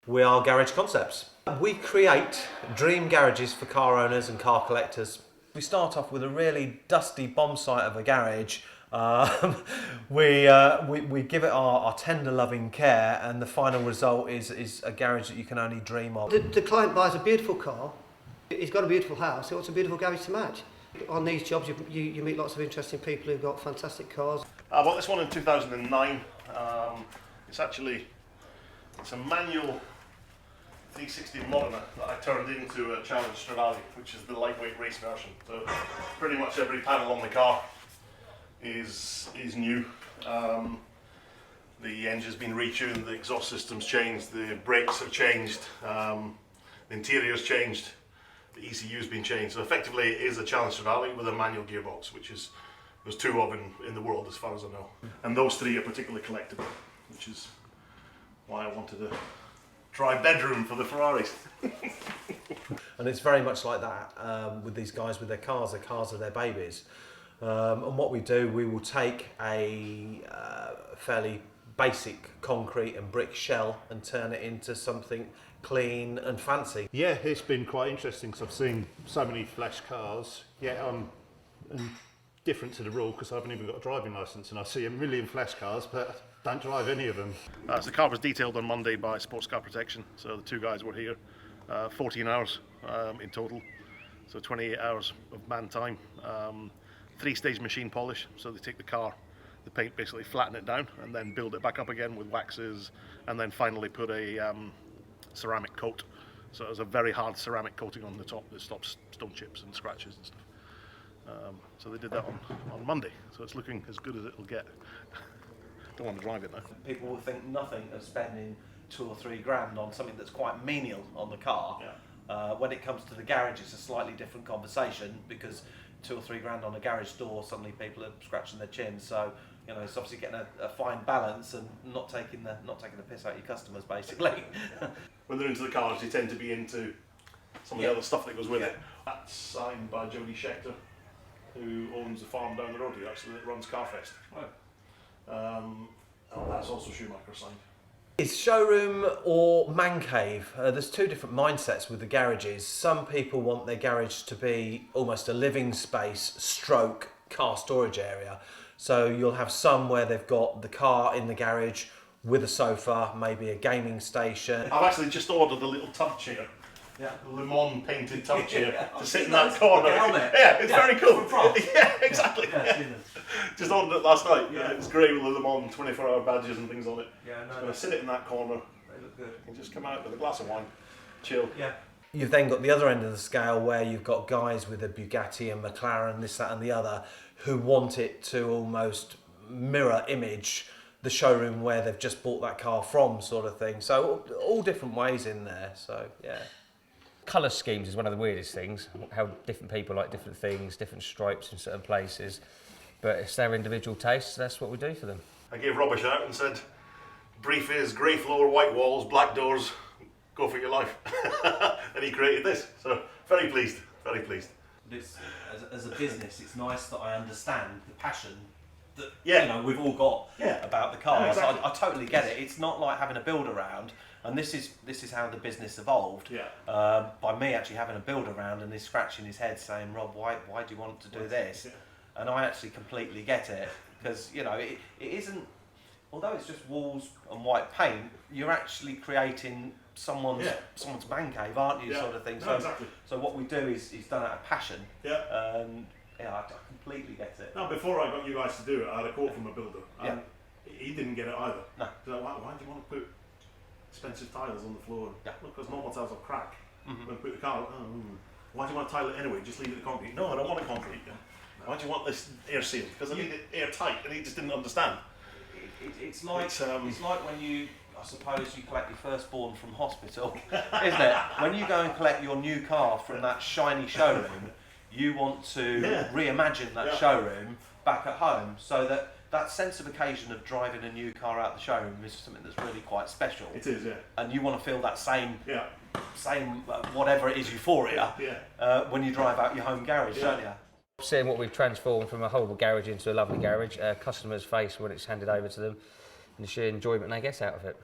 We are Garage Concepts. We create dream garages for car owners and car collectors. We start off with a really dusty bomb site of a garage. We give it our tender loving care, and the final result is a garage that you can only dream of. The client buys a beautiful car, he's got a beautiful house, he wants a beautiful garage to match. On these jobs you meet lots of interesting people who've got fantastic cars. I bought this one in 2009. It's a manual 360 Modena that I turned into a Challenge Stradale, which is the lightweight race version. So pretty much every panel on the car is new. The engine's been retuned, the exhaust system's changed, the brakes have changed, the interior's changed, the ECU's been changed. So effectively it is a Challenge Stradale with a manual gearbox, which is there's two of in the world as far as I know. And those three are particularly collectible, which is why I wanted a dry bedroom for the Ferraris. And it's very much like that with these guys with their cars. Their cars are their babies. And what we do, we will take a fairly basic concrete and brick shell and turn it into something clean and fancy. Yeah, it's been quite interesting because I've seen so many flash cars, yet I'm different to the rule because I haven't even got a driving licence, and I see a million flash cars but don't drive any of them. So the car was detailed on Monday by Sports Car Protection, so the two guys were here, 14 hours in total, so 28 hours of man time. 3-stage machine polish, so they take the car, the paint, basically flatten it down and then build it back up again with waxes, and then finally put a ceramic coat. So there's a very hard ceramic coating on the top that stops stone chips and scratches and stuff. So they did that on Monday, so it's looking as good as it'll get. Don't want to drive it now. People will think nothing of spending 2 or 3 grand on something that's quite menial on the car. Yeah. When it comes to the garage, it's a slightly different conversation because 2 or 3 grand on a garage door, suddenly people are scratching their chin. So it's obviously getting a fine balance and not taking the piss out of your customers, basically. When they're into the cars, they tend to be into some of the other stuff that goes with it. That's signed by Jody Schechter, who owns the farm down the road here, actually, that runs Carfest. And that's also Schumacher signed. Is showroom or man cave? There's 2 different mindsets with the garages. Some people want their garage to be almost a living space stroke car storage area. So you'll have some where they've got the car in the garage with a sofa, maybe a gaming station. I've actually just ordered a little tub chair. Yeah. A Le Mans painted tub chair Yeah, to sit in that corner. Yeah, it's very cool. Yeah, exactly. Yeah. Just ordered it last night. Yeah. It's grey with the Le Mans 24-hour badges and things on it. Yeah, no, so I'm going to sit it in that corner. They look good. And just come out with a glass of wine, chill. Yeah. You've then got the other end of the scale where you've got guys with a Bugatti and McLaren, this, that and the other, who want it to almost mirror image the showroom where they've just bought that car from, sort of thing. So all different ways in there, so yeah. Colour schemes is one of the weirdest things, how different people like different things, different stripes in certain places, but it's their individual tastes, that's what we do for them. I gave Rob a shout and said, brief is grey floor, white walls, black doors, go for your life. And he created this, so very pleased, very pleased. This, as a business, it's nice that I understand the passion that we've all got about the cars. Yeah, exactly. I totally get it. It's not like having a build around, and this is how the business evolved. Yeah. By me actually having a build around and he's scratching his head saying, Rob, why do you want to do this? Yeah. And I actually completely get it because it isn't. Although it's just walls and white paint, you're actually creating someone's man cave, aren't you? Sort of thing. No, exactly. So what we do is done out of passion. Yeah. I completely get it. Now, before I got you guys to do it, I had a quote from a builder, and he didn't get it either. No. Like, why do you want to put expensive tiles on the floor? Yeah. Because normal tiles will crack. Mm-hmm. When put the car, why do you want to tile it anyway? Just leave it concrete. No, I don't want it concrete. Yeah. Why do you want this air sealed? Because I need it airtight, and he just didn't understand. It's like when you, I suppose, you collect your firstborn from hospital, isn't it? When you go and collect your new car from that shiny showroom, you want to reimagine that showroom back at home, so that sense of occasion of driving a new car out the showroom is something that's really quite special. It is, yeah. And you want to feel that same whatever it is, euphoria when you drive out your home garage, don't you? Seeing what we've transformed from a horrible garage into a lovely garage, customers face when it's handed over to them, and the sheer enjoyment they get out of it.